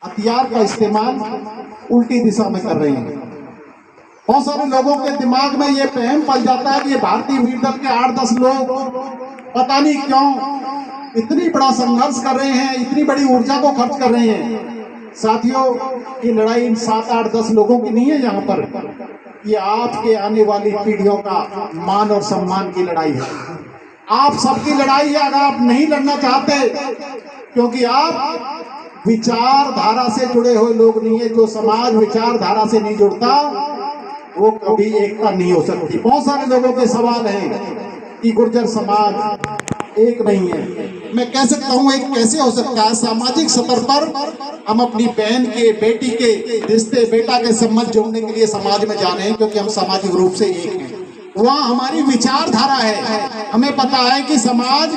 हथियार का इस्तेमाल उल्टी दिशा में कर रहे हैं। बहुत सारे लोगों के दिमाग में ये वहम पल जाता है कि ये भारतीय वीर दल के 8-10 लोग पता नहीं क्यों इतनी बड़ा संघर्ष कर रहे हैं, इतनी बड़ी ऊर्जा को खर्च कर रहे हैं। साथियों, ये लड़ाई इन 7-8-10 लोगों की नहीं है। यहाँ पर ये आपके आने वाली पीढ़ियों का मान और सम्मान की लड़ाई है। आप सबकी लड़ाई है। अगर आप नहीं लड़ना चाहते, क्योंकि आप विचारधारा से जुड़े हुए लोग नहीं है, जो समाज विचारधारा से नहीं जुड़ता वो कभी एकता नहीं हो सकती। बहुत सारे लोगों के सवाल हैं कि गुर्जर समाज एक नहीं है। मैं कह सकता हूँ एक कैसे हो सकता है। सामाजिक स्तर पर हम अपनी बहन के, बेटी के रिश्ते, बेटा के संबंध जोड़ने के लिए समाज में जा रहे हैं, क्योंकि हम सामाजिक रूप से एक हैं। वहाँ हमारी विचारधारा है। हमें पता है कि समाज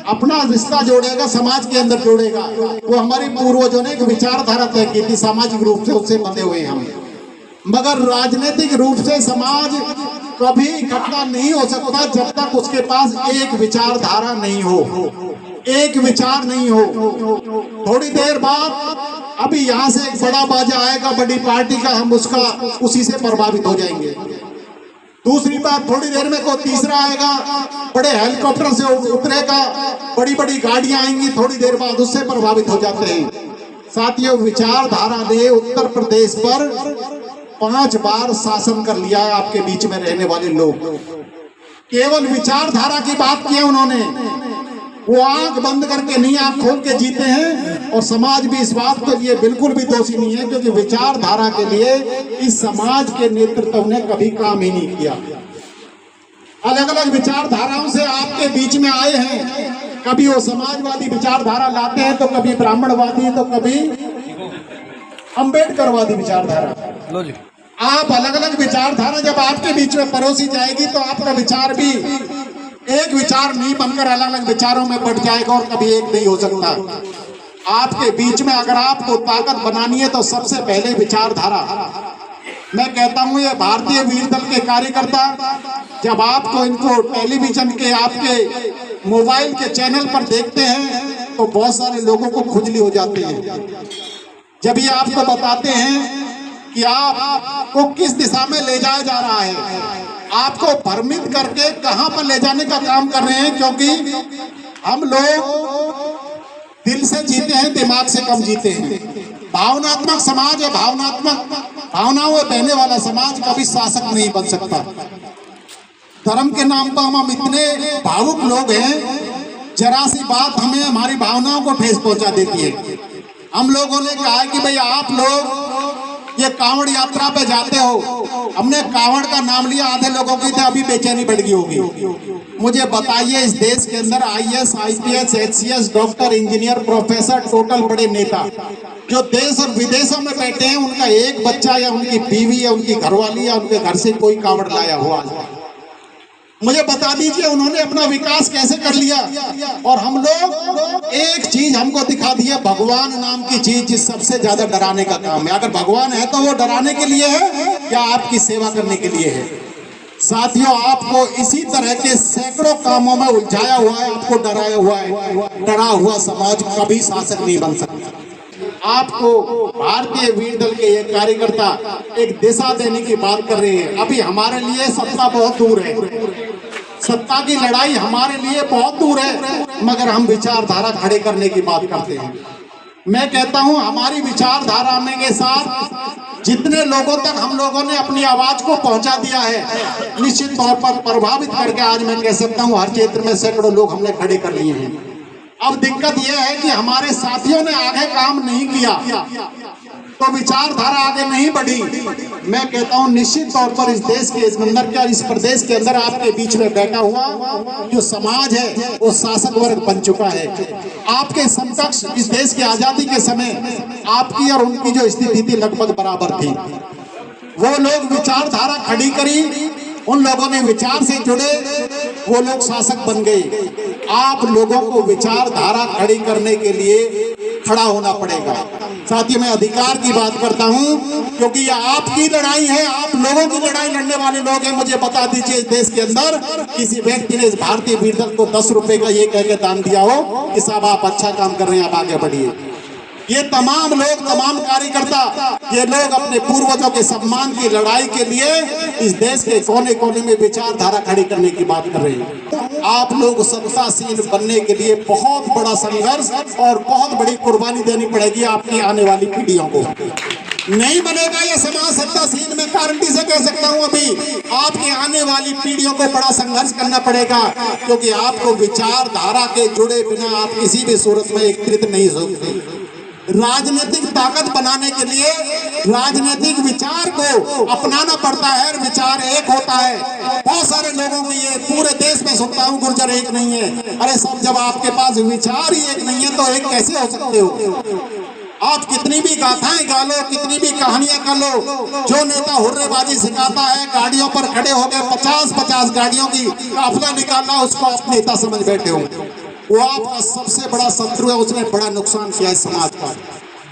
अपना रिश्ता जोड़ेगा, समाज के अंदर जोड़ेगा। वो हमारे पूर्वजों ने एक विचारधारा तय की थी, सामाजिक रूप से उससे बंधे हुए हम। मगर राजनीतिक रूप से समाज कभी इकट्ठा नहीं हो सकता जब तक उसके पास एक विचारधारा नहीं हो, एक विचार नहीं हो। थोड़ी देर बाद अभी यहाँ से एक बड़ा बाजा आएगा बड़ी पार्टी का, हम उसी से प्रभावित हो जाएंगे। दूसरी बात, थोड़ी देर में कोई तीसरा आएगा, बड़े हेलीकॉप्टर से उतरेगा, बड़ी बड़ी गाड़ियां आएंगी, थोड़ी देर बाद उससे प्रभावित हो जाते हैं। साथियों, विचारधारा ने उत्तर प्रदेश पर 5 बार शासन कर लिया है। आपके बीच में रहने वाले लोग केवल विचारधारा की बात की है उन्होंने। वो आंख बंद करके नहीं, आंख खोल के जीते हैं। और समाज भी इस बात के लिए बिल्कुल भी दोषी नहीं है, क्योंकि विचारधारा के लिए इस समाज के नेतृत्व ने कभी काम ही नहीं किया। अलग अलग विचारधाराओं से आपके बीच में आए हैं। कभी वो समाजवादी विचारधारा लाते हैं, तो कभी ब्राह्मणवादी, तो कभी अंबेडकरवादी विचारधारा। आप अलग अलग विचारधारा जब आपके बीच में परोसी जाएगी, तो आपका विचार भी एक विचार नहीं बनकर अलग अलग विचारों में बढ़ जाएगा और कभी एक नहीं हो सकता। आपके बीच में अगर आपको ताकत बनानी है, तो सबसे पहले विचारधारा। मैं कहता हूं, ये भारतीय वीर दल के कार्यकर्ता जब आपको इनको टेलीविजन के, आपके मोबाइल के चैनल पर देखते हैं, तो बहुत सारे लोगों को खुजली हो जाती है। जब ये आपको बताते हैं कि आपको किस दिशा में ले जाया जा रहा है, आपको भ्रमित करके कहां पर ले जाने का काम कर रहे हैं। क्योंकि हम लोग दिल से जीते हैं, दिमाग से कम जीते हैं। भावनात्मक समाज है, भावनाओं में बहने वाला समाज कभी शासक नहीं बन सकता। धर्म के नाम पर हम इतने भावुक लोग हैं, जरा सी बात हमें हमारी भावनाओं को ठेस पहुंचा देती है। हम लोगों ने कहा कि भाई आप लोग ये कांवड़ यात्रा पे जाते हो, हमने कांवड़ का नाम लिया, आधे लोगों की तो अभी बेचैनी बढ़ गई होगी। मुझे बताइए, इस देश के अंदर IAS, IPS, HCS, doctor, engineer, professor, total बड़े नेता जो देश और विदेशों में बैठे हैं, उनका एक बच्चा या उनकी बीवी या उनकी घरवाली या उनके घर से कोई कांवड़ लाया हुआ? मुझे बता दीजिए उन्होंने अपना विकास कैसे कर लिया। और हम लोग एक चीज हमको दिखा दी है, भगवान नाम की चीज, जिस सबसे ज्यादा डराने का काम है। अगर भगवान है तो वो डराने के लिए है या आपकी सेवा करने के लिए है? साथियों, आपको इसी तरह के सैकड़ों कामों में उलझाया हुआ है, आपको डराया हुआ है। डरा हुआ समाज कभी शासक नहीं बन सकता। आपको भारतीय वीर दल के ये कार्यकर्ता एक दिशा देने की बात कर रहे हैं। अभी हमारे लिए सत्ता बहुत दूर है, सत्ता की लड़ाई हमारे लिए बहुत दूर है, मगर हम विचारधारा खड़े करने की बात करते हैं। मैं कहता हूं, हमारी विचारधारा में के साथ जितने लोगों तक हम लोगों ने अपनी आवाज को पहुंचा दिया है, निश्चित तौर पर प्रभावित करके आज मैं कह सकता हूं हर क्षेत्र में सैकड़ों लोग हमने खड़े कर लिए हैं। अब दिक्कत यह है कि हमारे साथियों ने आगे काम नहीं किया, तो विचारधारा आगे नहीं बढ़ी। मैं कहता हूं, निश्चित तौर पर इस देश के अंदर, क्या इस प्रदेश के अंदर आपके बीच में बैठा हुआ जो समाज है वो शासक वर्ग बन चुका है। आपके समकक्ष इस देश की आजादी के समय आपकी और उनकी जो स्थिति थी लगभग बराबर थी। वो लोग विचारधारा खड़ी करी, उन लोगों ने विचार से जुड़े, वो लोग शासक बन गए। आप लोगों को विचारधारा खड़ी करने के लिए खड़ा होना पड़ेगा। साथ ही मैं अधिकार की बात करता हूं, क्योंकि ये आपकी लड़ाई है, आप लोगों की लड़ाई लड़ने वाले लोग हैं। मुझे बता दीजिए, इस देश के अंदर किसी व्यक्ति ने इस भारतीय वीर दल को 10 रुपए का ये कह के दान दिया हो कि साहब आप अच्छा काम कर रहे हैं, आप आगे बढ़िए? ये तमाम लोग, तमाम कार्यकर्ता, ये लोग अपने पूर्वजों के सम्मान की लड़ाई के लिए इस देश के कोने कोने में विचारधारा खड़ी करने की बात कर रहे हैं। आप लोग सत्तासीन बनने के लिए बहुत बड़ा संघर्ष और बहुत बड़ी कुर्बानी देनी पड़ेगी आपकी आने वाली पीढ़ियों को। नहीं बनेगा ये समाज सत्तासीन, मैं गारंटी से कह सकता हूं। अभी आपके आने वाली पीढ़ियों को बड़ा संघर्ष करना पड़ेगा, क्योंकि आपको विचारधारा के जुड़े बिना आप किसी भी सूरत में एकत्रित नहीं हो सकते। राजनीतिक ताकत बनाने के लिए राजनीतिक विचार को अपनाना पड़ता है। विचार एक होता है, बहुत सारे लोगों में ये पूरे देश में सुनता हूँ गुर्जर एक नहीं है। अरे सब, जब आपके पास विचार ही एक नहीं है तो एक कैसे हो सकते हो? आप कितनी भी गाथाएं गा लो, कितनी भी कहानियां कर लो, जो नेता हुर्रेबाजी सिखाता है, गाड़ियों पर खड़े हो गए 50-50 गाड़ियों की काफिला निकालना, उसको आप नेता समझ बैठे हो। वो आपका सबसे बड़ा शत्रु है, उसने बड़ा नुकसान किया है समाज का।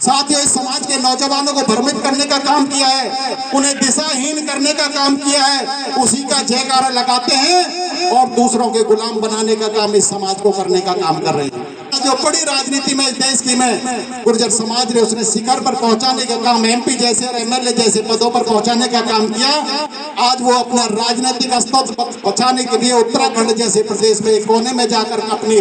साथियों, इस समाज के नौजवानों को भ्रमित करने का काम किया है, उन्हें दिशाहीन करने का काम किया है, उसी का जयकारा लगाते हैं और दूसरों के गुलाम बनाने का काम इस समाज को करने का काम कर रहे हैं। जो बड़ी राजनीति में इस देश की में गुर्जर समाज ने उसने शिखर पर पहुंचाने का काम, एमपी जैसे और एमएलए जैसे पदों पर पहुंचाने का काम किया। आज वो अपना राजनीतिक अस्तित्व बचाने के लिए उत्तराखंड जैसे प्रदेश में कोने में जाकर अपनी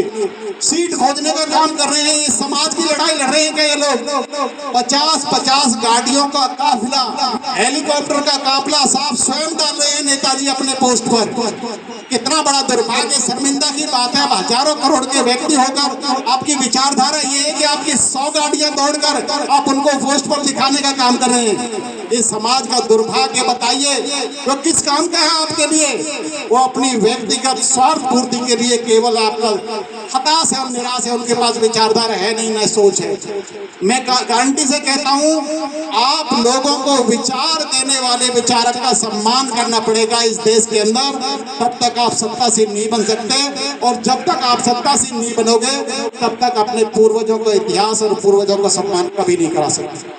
सीट खोजने का काम कर रहे हैं। ये समाज की लड़ाई लड़ रहे हैं क्या ये लोग? 50-50 गाड़ियों का काफिला, हेलीकॉप्टर का काफिला साहब स्वयं डाल रहे हैं नेताजी अपने पोस्ट पर। कितना बड़ा दुर्भाग्य, शर्मिंदा की बात है। हजारों करोड़ के व्यक्ति होकर आपकी विचारधारा ये है कि आपकी 100 गाड़ियां दौड़कर आप उनको पोस्ट पर दिखाने का काम कर रहे हैं। इस समाज का दुर्भाग्य बताइए, वो किस काम का है आपके लिए? वो अपनी व्यक्तिगत स्वार्थ पूर्ति के लिए केवल आपका हताश है और निराश है, उनके पास विचारधारा है नहीं, न सोच है। मैं गारंटी से कहता हूं, आप लोगों को विचार देने वाले विचारक का सम्मान करना पड़ेगा इस देश के अंदर, तब तक आप सत्तासीन नहीं बन सकते। और जब तक आप सत्तासीन नहीं बनोगे तब तक अपने पूर्वजों को इतिहास और पूर्वजों का सम्मान कभी नहीं करा सकते।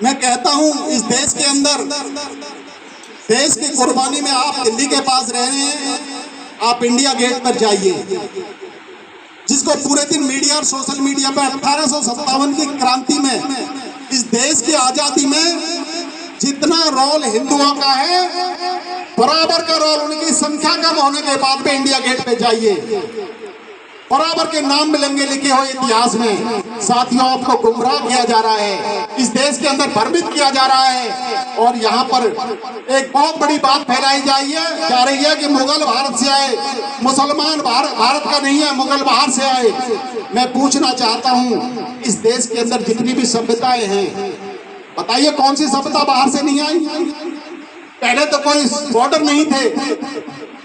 मैं कहता हूं, इस देश के अंदर देश की कुर्बानी में आप दिल्ली के पास रह रहे हैं, आप इंडिया गेट पर जाइए, जिसको पूरे दिन मीडिया और सोशल मीडिया पर 1857 की क्रांति में, इस देश की आजादी में जितना रोल हिंदुओं का है बराबर का रोल उनकी संख्या कम होने के बाद भी इंडिया गेट पे जाइए, बराबर के नाम मिलेंगे लिखे हुए इतिहास में। साथियों, आपको गुमराह किया जा रहा है, इस देश के अंदर भ्रमित किया जा रहा है और यहाँ पर एक बहुत बड़ी बात फैलाई जा रही है कि मुगल भारत से आए, मुसलमान भारत का नहीं है, मुगल बाहर से आए। मैं पूछना चाहता हूँ, इस देश के अंदर जितनी भी सभ्यताएं हैं, बताइए कौन सी सभ्यता बाहर से नहीं आई? पहले तो कोई बॉर्डर नहीं थे,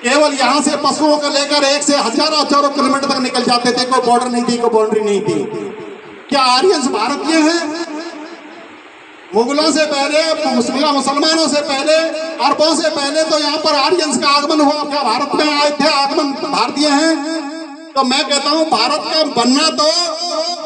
केवल यहाँ से पशुओं को लेकर 1 से हजारों किलोमीटर तक निकल जाते थे, कोई बॉर्डर नहीं थी, कोई बाउंड्री नहीं थी। क्या आर्यंस भारतीय हैं? मुगलों से पहले, मुसलमानों से पहले, अरबों से पहले तो यहाँ पर आर्यंस का आगमन हुआ। क्या भारत में आए थे, आगमन भारतीय हैं? तो मैं कहता हूँ, भारत का बनना तो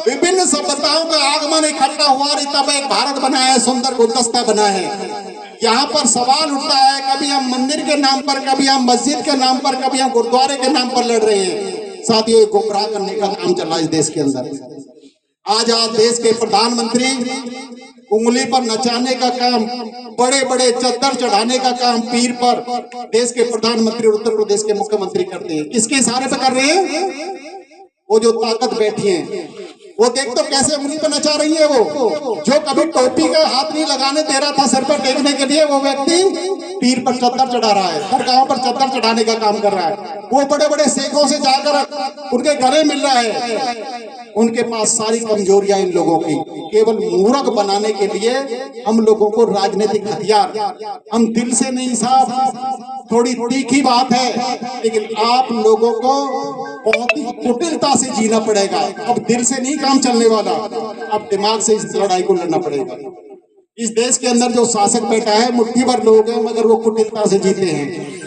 विभिन्न सभ्यताओं का आगमन इकट्ठा हुआ और तब एक भारत बना है, सुंदर गुलदस्ता बना है। यहाँ पर सवाल उठता है, कभी हम मंदिर के नाम पर, कभी हम मस्जिद के नाम पर, कभी हम गुरुद्वारे के नाम पर लड़ रहे हैं। साथियों, ये गुमराह करने का काम चल रहा है इस देश के अंदर। आज देश के प्रधानमंत्री उंगली पर नचाने का काम, बड़े बड़े चद्दर चढ़ाने का काम पीर पर देश के प्रधानमंत्री उत्तर प्रदेश के मुख्यमंत्री करते हैं। किसके इशारे पे कर रहे हैं? वो जो ताकत बैठी है, वो देख तो कैसे उंगली पर नचा रही है। वो जो कभी टोपी का हाथ नहीं लगाने दे रहा था सर पर टेकने के लिए, वो व्यक्ति पीर पर चद्दर चढ़ा रहा है, हर गांव पर चद्दर चढ़ाने का काम कर रहा है। वो बड़े बड़े शेखों से जाकर उनके गले मिल रहा है। उनके पास सारी कमजोरियां इन लोगों की, केवल मूर्ख बनाने के लिए हम लोगों को राजनीतिक हथियार, हम दिल से नहीं साहब, थोड़ी तीखी बात है, लेकिन आप लोगों को बहुत ही कुटिलता से जीना पड़ेगा। अब दिल से नहीं काम चलने वाला, अब दिमाग से इस लड़ाई को लड़ना पड़ेगा। इस देश के अंदर जो शासक बैठा है, मुट्ठी भर लोग हैं, मगर वो कुटिलता से जीते हैं।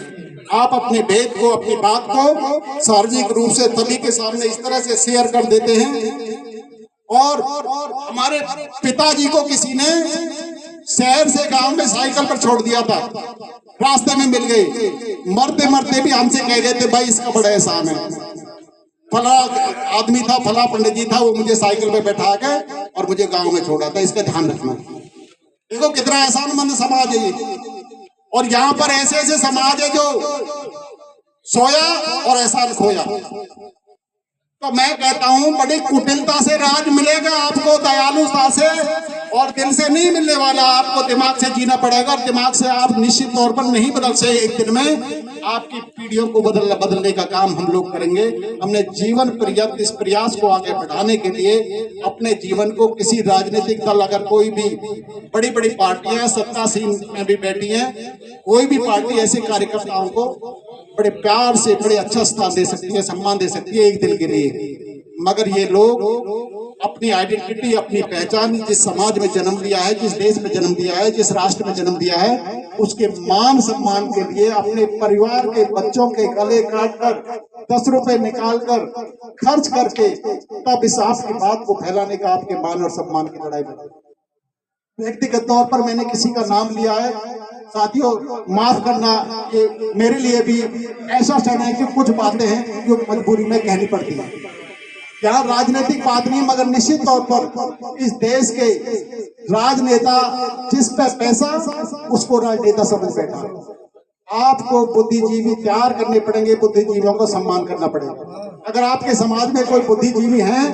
आप अपने भेद को, अपनी बात को सार्वजनिक रूप से सभी के सामने इस तरह से शेयर कर देते हैं। और हमारे पिताजी को किसी ने शहर से गांव में साइकिल पर छोड़ दिया था, रास्ते में मिल गए, मरते मरते भी हमसे कह गए थे, भाई इसका बड़ा एहसान है। फला आदमी था, फला पंडित जी था, वो मुझे साइकिल पे बैठा के और मुझे गांव में छोड़ा था। इसका ध्यान रखना। देखो कितना एहसानमंद समाज है ये। और यहाँ पर ऐसे ऐसे समाज है जो सोया और एहसान खोया। तो मैं कहता हूं बड़ी कुटिलता से राज मिलेगा आपको, दयालुता से और दिल से नहीं मिलने वाला। आपको दिमाग से जीना पड़ेगा और दिमाग से आप निश्चित तौर पर नहीं बदल से एक दिन में। आपकी पीढ़ियों को बदलने का काम हम लोग करेंगे। हमने जीवन पर्यंत इस प्रयास को आगे बढ़ाने के लिए अपने जीवन को किसी राजनीतिक दल, अगर कोई भी बड़ी बड़ी पार्टियां सत्तासीन में भी बैठी हैं, कोई भी पार्टी ऐसे कार्यकर्ताओं को बड़े प्यार से बड़े अच्छा स्थान दे सकती है, सम्मान दे सकती है एक दिन के लिए। मगर ये लोग अपनी आइडेंटिटी, अपनी पहचान, जिस समाज में जन्म लिया है, जिस देश में जन्म लिया है, जिस राष्ट्र में जन्म लिया है, उसके मान सम्मान के लिए अपने परिवार के बच्चों के गले काटकर 10 रुपए निकाल कर खर्च करके तब इस आपकी बात को फैलाने का आपके मान और सम्मान की लड़ाई में। व्यक्तिगत तौर पर मैंने किसी का नाम लिया है, साथियों माफ करना, ये मेरे लिए भी ऐसा क्षण है कि कुछ बातें हैं जो मजबूरी में कहनी पड़ती है। यहाँ राजनीतिक बात नहीं, मगर निश्चित तौर पर इस देश के राजनेता जिस पे पैसा उसको राजनेता समझ बैठा। आपको बुद्धिजीवी तैयार करने पड़ेंगे, बुद्धिजीवियों को सम्मान करना पड़ेगा। अगर आपके समाज में कोई बुद्धिजीवी हैं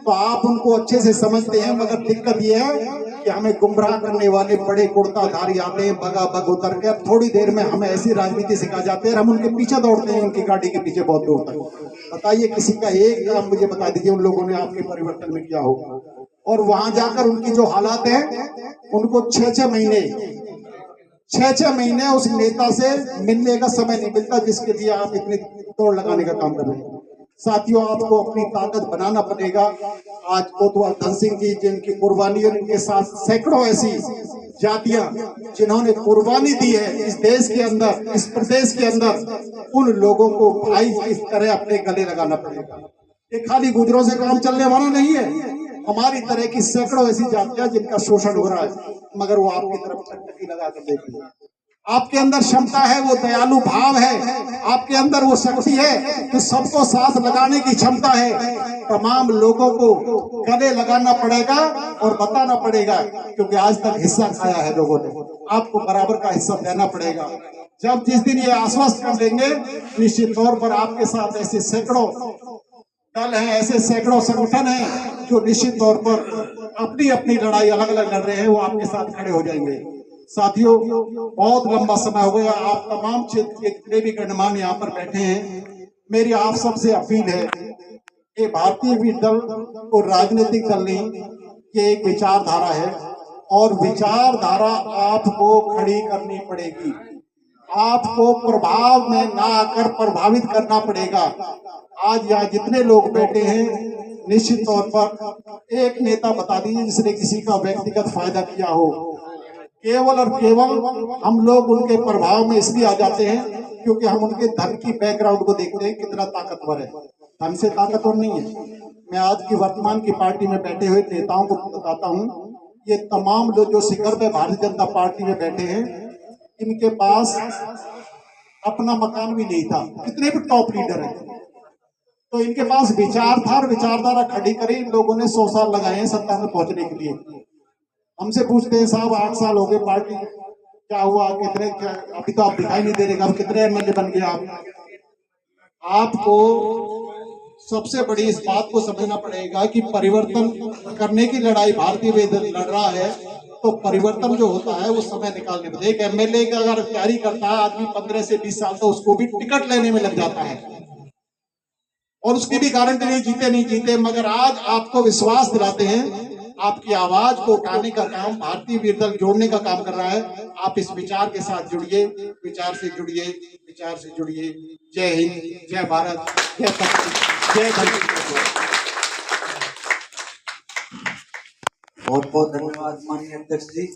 तो आप उनको अच्छे से समझते हैं, मगर दिक्कत यह है कि हमें गुमराह करने वाले बड़े कुर्ताधारी आते हैं, बगा बग उतर के थोड़ी देर में हमें ऐसी राजनीति सिखा जाते हैं, हम उनके पीछे दौड़ते हैं, उनकी गाड़ी के पीछे बहुत दूर तक। बताइए किसी का एक काम मुझे बता दीजिए उन लोगों ने आपके परिवर्तन में किया होगा। और वहां जाकर उनकी जो हालात है, उनको 6-6 महीने उस नेता से मिलने का समय नहीं मिलता जिसके लिए आप इतनी दौड़ लगाने का काम कर रहे हैं। साथियों आपको अपनी ताकत बनाना पड़ेगा। आज कोतवाल धन सिंह जी जिनकी कुर्बानी और इनके साथ सैकड़ों ऐसी जातियां जिन्होंने कुर्बानी दी है इस देश के अंदर, इस प्रदेश के अंदर, उन लोगों को भाई इस तरह अपने गले लगाना पड़ेगा। ये खाली गुजरों से काम चलने वाला नहीं है। हमारी तरह की सैकड़ों ऐसी जातियां जिनका शोषण हो रहा है, मगर वो आपकी तरफ टकटकी लगा कर देखिए। आपके अंदर क्षमता है, वो दयालु भाव है, आपके अंदर वो शक्ति है कि सबको साथ लगाने की क्षमता है। तमाम लोगों को गले लगाना पड़ेगा और बताना पड़ेगा, क्योंकि आज तक हिस्सा खाया है लोगों ने, आपको बराबर का हिस्सा देना पड़ेगा। जब जिस दिन ये आश्वस्त कर देंगे, निश्चित तौर पर आपके साथ ऐसे सैकड़ों दल हैं, ऐसे सैकड़ों संगठन हैं जो निश्चित तौर पर अपनी अपनी लड़ाई अलग अलग लड़ रहे हैं, वो आपके साथ खड़े हो जाएंगे। साथियों बहुत लंबा समय हो गया, आप तमाम क्षेत्र के जितने भी गणमान्य यहाँ पर बैठे हैं, मेरी आप सबसे अपील है कि भारतीय दल को राजनीतिक दल नहीं, ये एक विचारधारा है और विचारधारा आपको खड़ी करनी पड़ेगी। आपको प्रभाव में ना आकर प्रभावित करना पड़ेगा। आज यहाँ जितने लोग बैठे हैं, निश्चित तौर पर एक नेता बता दीजिए जिसने किसी का व्यक्तिगत फायदा किया हो। केवल और केवल हम लोग उनके प्रभाव में इसलिए आ जाते हैं क्योंकि हम उनके धन की बैकग्राउंड को देखते हैं, कितना ताकतवर है। धन से ताकतवर नहीं है। मैं आज की वर्तमान की पार्टी में बैठे हुए नेताओं को बताता हूँ, ये तमाम लोग जो शिखर पे भारतीय जनता पार्टी में बैठे हैं, इनके पास अपना मकान भी नहीं था, कितने भी टॉप लीडर हैं। तो इनके पास विचार था और विचारधारा खड़ी करी। इन लोगों ने 100 साल लगाए हैं सत्ता में पहुंचने के लिए। हमसे पूछते हैं साहब 8 साल हो गए पार्टी, क्या हुआ, कितने, क्या अभी तो आप दिखाई नहीं दे रहे, अब कितने एमएलए बन गए आप। आपको सबसे बड़ी इस बात को समझना पड़ेगा कि परिवर्तन करने की लड़ाई भारतीय लड़ रहा है, तो परिवर्तन जो होता है वो समय निकालने में। एक एमएलए का अगर तैयारी करता है आदमी 15 से 20 साल, तो उसको भी टिकट लेने में लग जाता है और उसकी भी गारंटी नहीं जीते नहीं जीते। मगर आज आपको विश्वास दिलाते हैं, आपकी आवाज को उठाने का काम भारतीय दल जोड़ने का काम कर रहा है। आप इस विचार के साथ जुड़िए, विचार से जुड़िए, विचार से जुड़िए। जय हिंद, जय भारत, जय जय बहुत बहुत धन्यवाद माननीय अध्यक्ष जी।